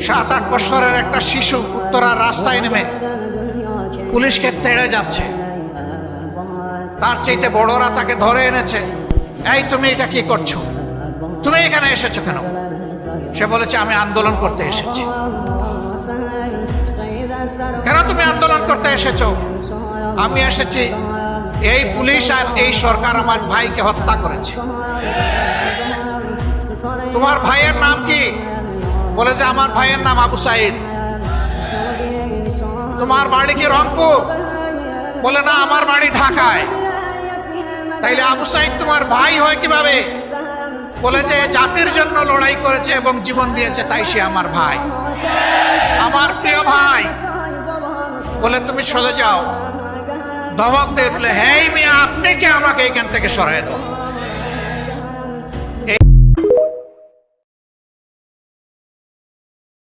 7-8 বছরের একটা শিশু উত্তরার রাস্তায় নেমে পুলিশকে তেড়ে যাচ্ছে, তার চাইতে বড়রা তাকে ধরে এনেছে। এই তুমি এটা কি করছো, তুমি এখানে এসেছো কেন? সে বলেছে আমি আন্দোলন করতে এসেছি। কেন তুমি আন্দোলন করতে এসেছো? আমি এসেছি, এই পুলিশ আর এই সরকার আমার ভাইকে হত্যা করেছে। তোমার ভাইয়ের নাম কি? বলে যে আমার ভাইয়ের নাম আবু সাইদ। তোমার বাড়ি কি রংপুর? বলে না, আমার বাড়ি ঢাকায়। তাইলে আবু সাইদ তোমার ভাই হয় কিভাবে? বলে যে জাতির জন্য লড়াই করেছে এবং জীবন দিয়েছে, তাই সে আমার ভাই, আমার প্রিয় ভাই। বলে তুমি চলে যাও। ধমক দিয়ে বলে, হেই মিয়া, আপনি কি আমাকে এখান থেকে সরাই দাও।